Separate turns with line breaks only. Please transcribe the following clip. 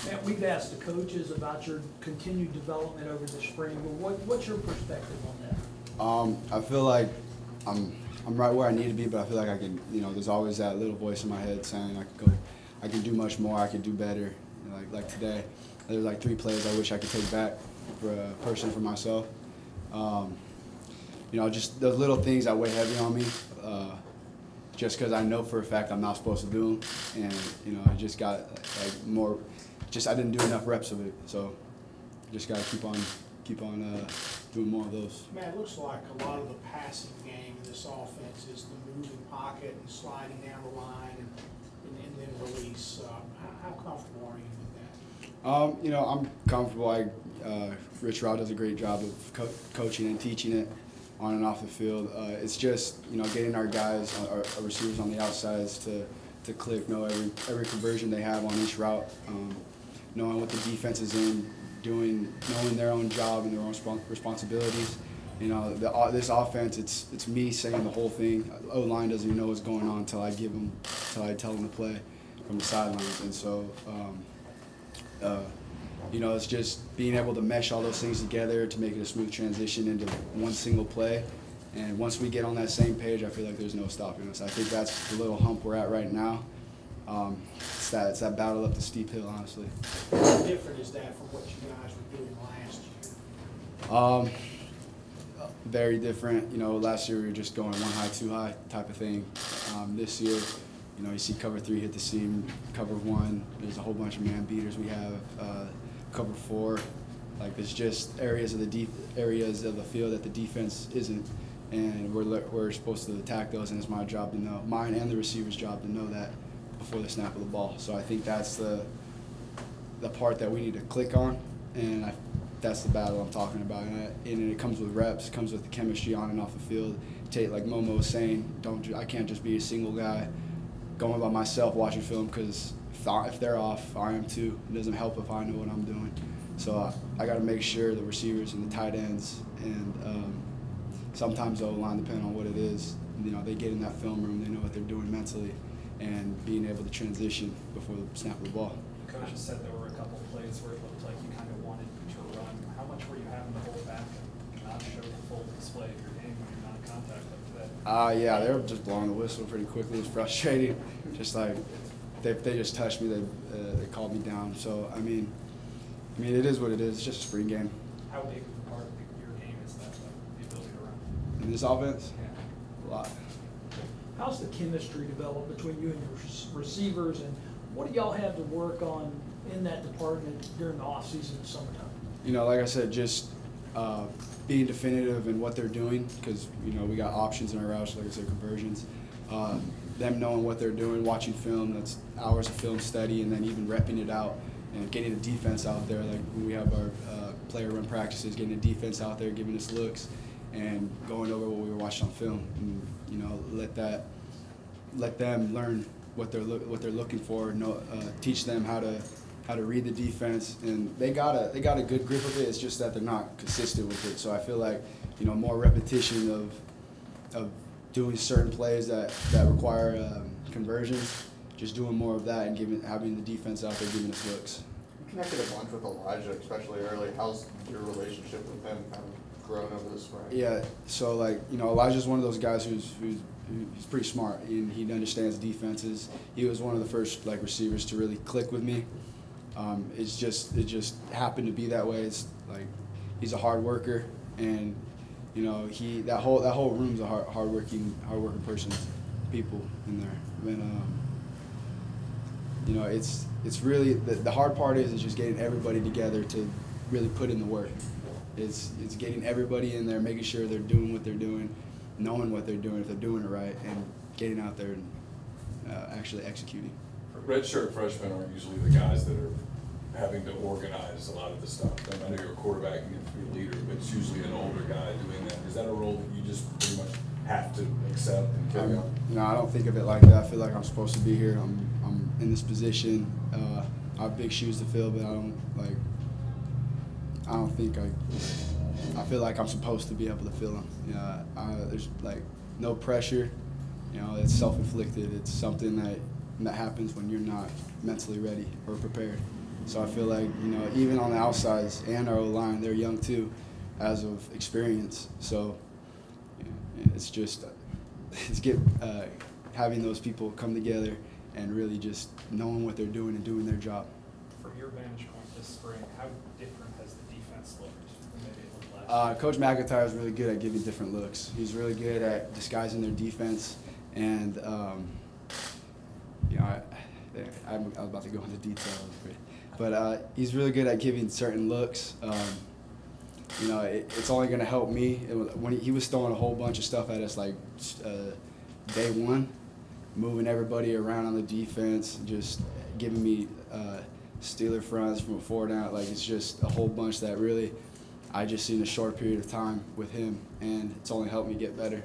Matt, we've asked the coaches about your continued development over the spring, but what's your perspective on that?
I feel like I'm right where I need to be, but I feel like I can, there's always that little voice in my head saying I can do much more, I can do better. Like today, there's like 3 plays I wish I could take back for personally for myself. Just those little things that weigh heavy on me, just because I know for a fact I'm not supposed to do them, and I just got like more. I didn't do enough reps of it, so just got to keep on doing more of those.
Man, it looks like a lot of the passing game in this offense is the moving pocket and sliding down the line and then release. How comfortable are you with that?
I'm comfortable. Rich Rod does a great job of coaching and teaching it on and off the field. It's just getting our guys, our receivers on the outsides to click, know every conversion they have on each route, knowing what the defense is in, knowing their own job and their own responsibilities. This offense, it's me saying the whole thing. O-line doesn't even know what's going on until I tell them to play from the sidelines, and so. It's just being able to mesh all those things together to make it a smooth transition into one single play. And once we get on that same page, I feel like there's no stopping us. I think that's the little hump we're at right now. It's that battle up the steep hill, honestly.
How different is that from what you guys were doing last year?
Very different. Last year we were just going 1 high, 2 high type of thing. This year, you see cover 3 hit the seam, cover 1. There's a whole bunch of man beaters we have. Cover 4, like there's just areas of the field that the defense isn't, and we're supposed to attack those, and it's my job to know, mine and the receiver's job to know that before the snap of the ball. So I think that's the part that we need to click on, and that's the battle I'm talking about. And it comes with reps, it comes with the chemistry on and off the field. Like Momo was saying, I can't just be a single guy going by myself watching film, because if they're off, I am too. It doesn't help if I know what I'm doing. So I got to make sure the receivers and the tight ends and sometimes the O-line, depending on what it is, they get in that film room, they know what they're doing mentally, and being able to transition before the snap of the ball.
The coach said there were a couple of plays where it looked like you kind of wanted to run. How much were you having to hold back and not show the full display of your game when you're not in contact like today?
Yeah, they were just blowing the whistle pretty quickly. It was frustrating. Just like if they just touched me, they called me down. So I mean, it is what it is. It's just a spring game.
How big of a part of your game is that, the ability to run?
In this offense,
Yeah.
a lot.
How's the chemistry developed between you and your receivers, and what do y'all have to work on in that department during the offseason and summertime?
Like I said, just being definitive in what they're doing, because we got options in our routes, like I said, conversions. Them knowing what they're doing, watching film, that's hours of film study, and then even repping it out and getting the defense out there. Like when we have our player run practices, getting the defense out there, giving us looks, and going over what we were watching on film, and let them learn what they're looking for. Teach them how to read the defense, and they got a good grip of it. It's just that they're not consistent with it. So I feel like more repetition of doing certain plays that require conversions, just doing more of that, and having the defense out there giving us looks.
You connected a bunch with Elijah, especially early. How's your relationship with him kind of grown over the spring? Yeah, so Elijah's one of those guys who's pretty smart, and he understands defenses. He was one of the first receivers to really click with me. It just happened to be that way. It's like he's a hard worker, and that whole room's a hardworking person, people in there. And it's really the hard part is just getting everybody together to really put in the work. It's getting everybody in there, making sure they're doing what they're doing, knowing what they're doing, if they're doing it right, and getting out there and actually executing.
Redshirt freshmen aren't usually the guys that are having to organize a lot of the stuff. I know you're a quarterback, you have to be a leader, but it's usually an older guy doing that. Is that a role that you just pretty much have to accept and carry on?
No, I don't think of it like that. I feel like I'm supposed to be here. I'm in this position. I have big shoes to fill, but I feel like I'm supposed to be able to fill them. There's no pressure. It's self-inflicted. It's something that happens when you're not mentally ready or prepared. So I feel like, you know, even on the outsides and our O-line, they're young too, as of experience. So it's just having those people come together and really just knowing what they're doing and doing their job.
From your vantage point this spring, how different has the defense looked than maybe it looked last year?
Coach McIntyre is really good at giving different looks. He's really good at disguising their defense, and you know, I was about to go into details, but he's really good at giving certain looks. You know, it's only going to help me. When he was throwing a whole bunch of stuff at us, like day one, moving everybody around on the defense, just giving me Steeler fronts from 4 down. Like, it's just a whole bunch that really I just seen a short period of time with him, and it's only helped me get better.